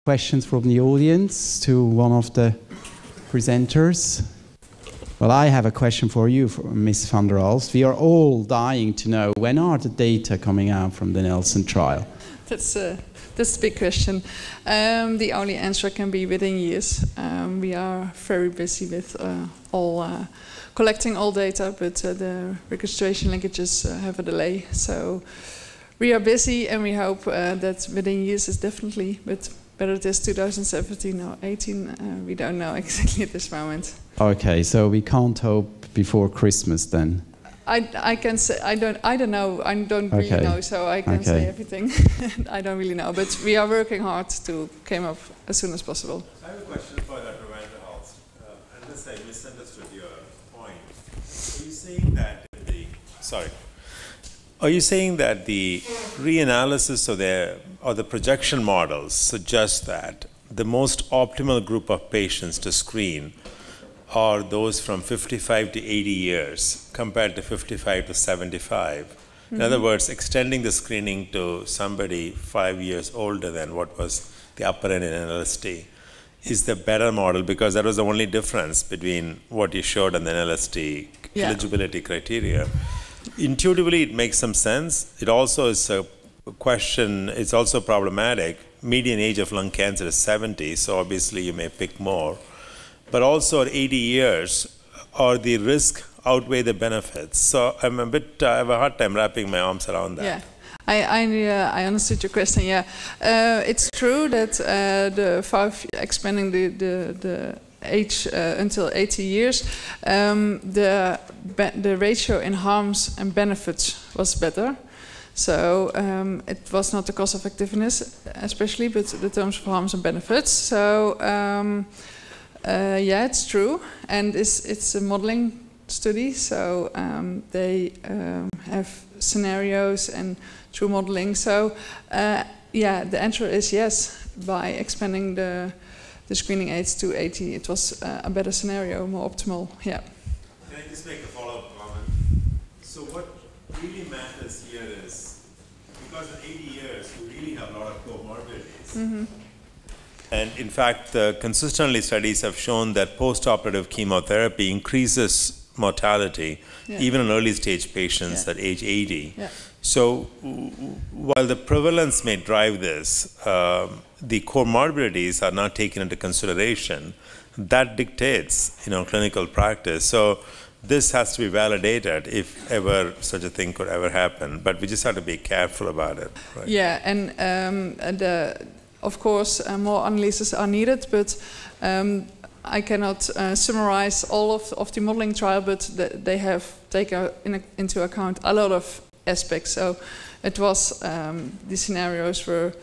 questions from the audience to one of the presenters? Well, I have a question for you, Ms. van der Alst. We are all dying to know, when are the data coming out from the Nelson trial? That's a big question. The only answer can be within years. We are very busy with collecting all data, but the registration linkages have a delay. So we are busy, and we hope that within years is definitely, but whether it is 2017 or 18, we don't know exactly at this moment. Okay, so we can't hope before Christmas then? I can say I don't know. I don't really know, so I can say everything. I don't really know, but we are working hard to come up as soon as possible. I have a question for Dr. van der Alst. Unless I misunderstood your point, are you saying that Are you saying that the reanalysis or the projection models suggest that the most optimal group of patients to screen are those from 55 to 80 years compared to 55 to 75? Mm-hmm. In other words, extending the screening to somebody 5 years older than what was the upper end in LST is the better model, because that was the only difference between what you showed and the LST eligibility criteria. Intuitively, it makes some sense. It also is a question, it's also problematic. Median age of lung cancer is 70, so obviously you may pick more. But also at 80 years, are the risk outweigh the benefits? So I have a hard time wrapping my arms around that. Yeah. I understood your question. Yeah, it's true that expanding the age until 80 years, the ratio in harms and benefits was better. So it was not the cost effectiveness, especially, but the terms of harms and benefits. So yeah, it's true, and it's a modeling study. So they have scenarios and through modeling. So yeah, the answer is yes. By expanding the screening age to 80, it was a better scenario, more optimal. Yeah. Can I just make a follow-up comment? So what really matters here is, because at 80 years, you really have a lot of comorbidities. Mm-hmm. And in fact, consistently studies have shown that post-operative chemotherapy increases mortality, even in early stage patients at age 80. Yeah. So while the prevalence may drive this, the comorbidities are not taken into consideration. That dictates, clinical practice. So this has to be validated if ever such a thing could ever happen. But we just have to be careful about it. Right? Yeah, and of course, more analyses are needed, but I cannot summarize all of the modeling trial, but they have taken into account a lot of aspects. So it was, the scenarios were,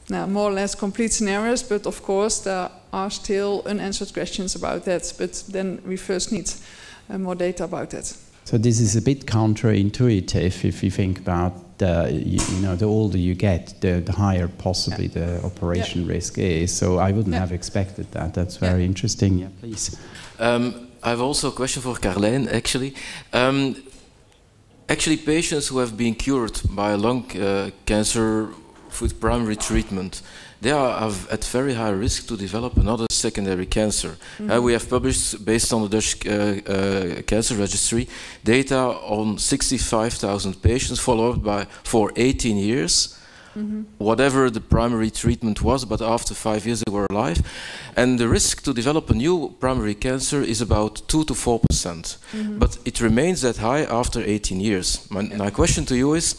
more or less complete scenarios, but of course there are still unanswered questions about that, but then we first need more data about that. So this is a bit counterintuitive if you think about the older you get, the higher possibly the operation risk is. So I wouldn't have expected that. That's very interesting. Yeah, please. I have also a question for Carlijn, actually. Actually, patients who have been cured by lung cancer with primary treatment, they are at very high risk to develop another secondary cancer. Mm-hmm. We have published, based on the Dutch Cancer Registry, data on 65,000 patients followed for 18 years, whatever the primary treatment was, but after 5 years they were alive. And the risk to develop a new primary cancer is about 2 to 4%. But it remains that high after 18 years. My question to you is,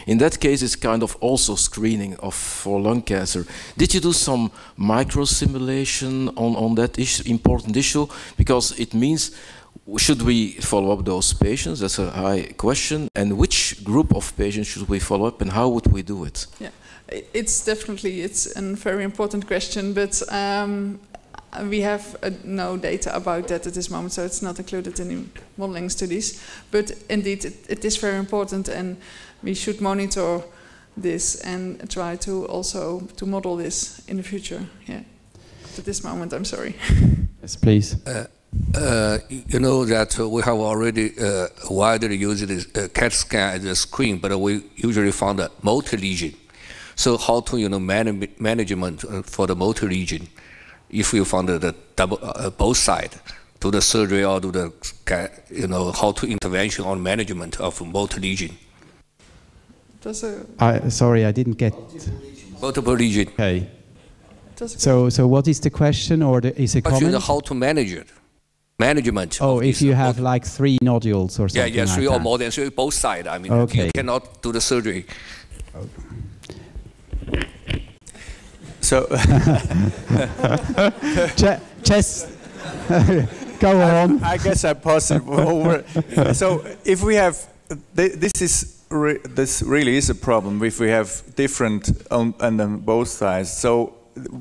in that case, it's kind of also screening for lung cancer. Did you do some micro-simulation on that important issue? Because it means, should we follow up those patients? That's a high question. And which group of patients should we follow up, and how would we do it? Yeah, it's a very important question, but we have no data about that at this moment, so it's not included in the modeling studies. But indeed, it is very important, and we should monitor this and try to also model this in the future. Yeah. At this moment, I'm sorry. Yes, please. You know that we have already widely used CAT scan as a screen, but we usually found a multi-lesion. So how to management for the motor region, if you found the double both side, do the surgery or do the how to intervention on management of motor region. Sorry, I didn't get multiple region. Okay. So what is the question, or is a comment? How to manage it? Management. Oh, if you have like 3 nodules or something. Yeah, 3 like or more than 3, both sides. I mean, okay. You cannot do the surgery. So, just go on. I guess I pass it over. So, if we have this really is a problem if we have different on both sides. So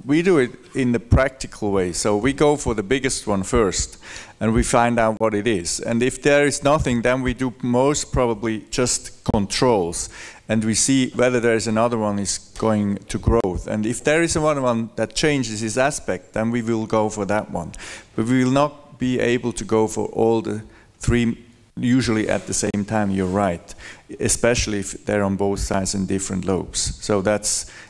we do it in the practical way. So we go for the biggest one first, and we find out what it is. And if there is nothing, then we do most probably just controls, and we see whether there is another one is going to growth. And if there is another one that changes its aspect, then we will go for that one. But we will not be able to go for all the 3 usually at the same time. You're right, especially if they're on both sides in different lobes. So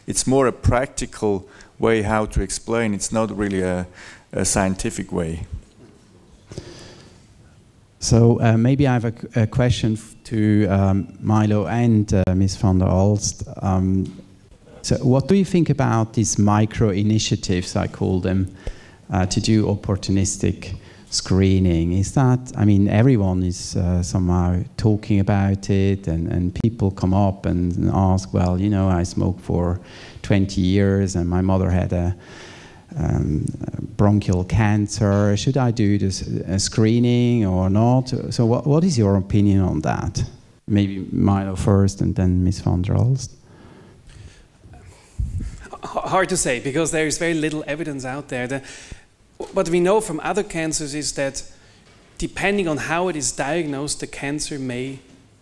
it's more a practical way how to explain. It's not really a scientific way. So maybe I have a question to Milo and Ms. van der Alst. So what do you think about these micro initiatives, I call them, to do opportunistic screening? Is that, I mean, everyone is somehow talking about it, and people come up and ask, well, you know, I smoked for 20 years and my mother had a bronchial cancer. Should I do this screening or not? So what is your opinion on that? Maybe Milo first and then Ms. van der Alst. Hard to say, because there is very little evidence out there. What we know from other cancers is that depending on how it is diagnosed, the cancer may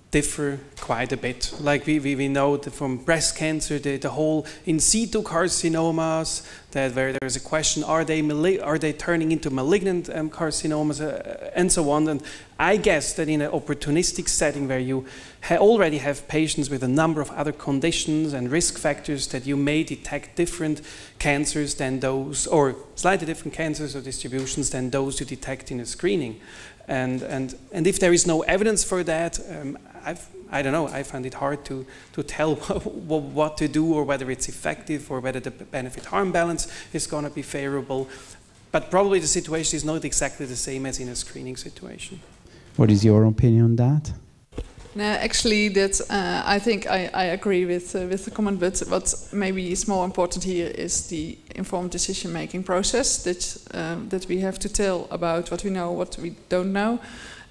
differ quite a bit. Like we know that from breast cancer, the whole in situ carcinomas, that where there is a question, are they turning into malignant carcinomas, and so on. And I guess that in an opportunistic setting where you already have patients with a number of other conditions and risk factors, that you may detect different cancers than those, or slightly different cancers or distributions than those you detect in a screening. And if there is no evidence for that, I don't know, I find it hard to tell what to do, or whether it's effective, or whether the benefit-harm balance is going to be favorable. But probably the situation is not exactly the same as in a screening situation. What is your opinion on that? No, actually, I think I agree with the comment, but what maybe is more important here is the informed decision-making process that we have to tell about what we know, what we don't know,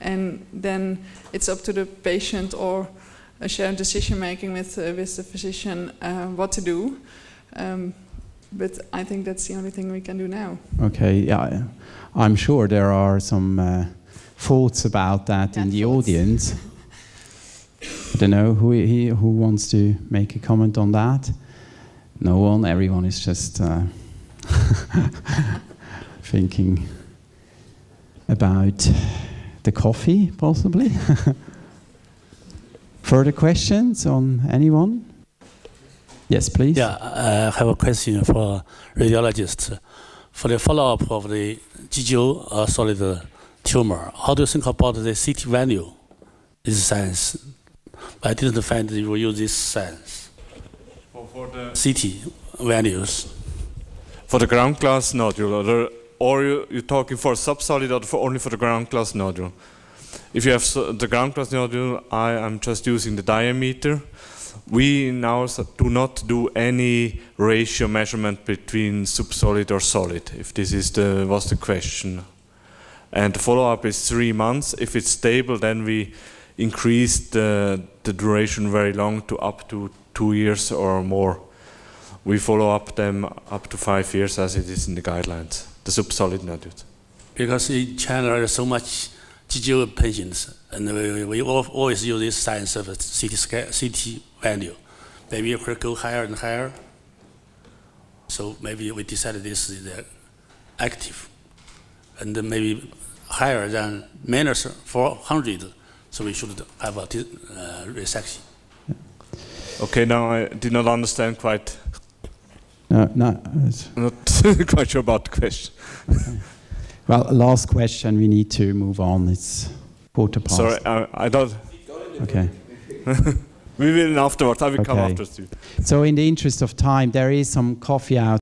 and then it's up to the patient or a shared decision-making with the physician what to do. But I think that's the only thing we can do now. Okay, yeah, I'm sure there are some thoughts about that in the audience. I don't know who wants to make a comment on that. No one. Everyone is just thinking about the coffee, possibly. Further questions on anyone? Yes, please. Yeah, I have a question for radiologists. For the follow-up of the GGO solid tumor, how do you think about the CT value? This science. I didn't find you use this science. For the CT values. For the ground glass nodule, or you're talking for subsolid or only for the ground glass nodule? If you have the ground glass nodule, I am just using the diameter. We now do not do any ratio measurement between subsolid or solid, if this is was the question. And the follow-up is 3 months. If it's stable, then we increase the duration very long to up to 2 years or more. We follow up them up to 5 years as it is in the guidelines, the subsolid nodules. Because in China there are so much GGO patients, and we always use this science of CT value. Maybe you could go higher and higher. So maybe we decided this is active, and then maybe higher than -400. So we should have a resection. Okay, now I did not understand quite. No. Not quite sure about the question. Okay. Well, last question. We need to move on. It's 1:15. Sorry, I don't. Okay. We will afterwards. I will come Okay. after you. So in the interest of time, there is some coffee out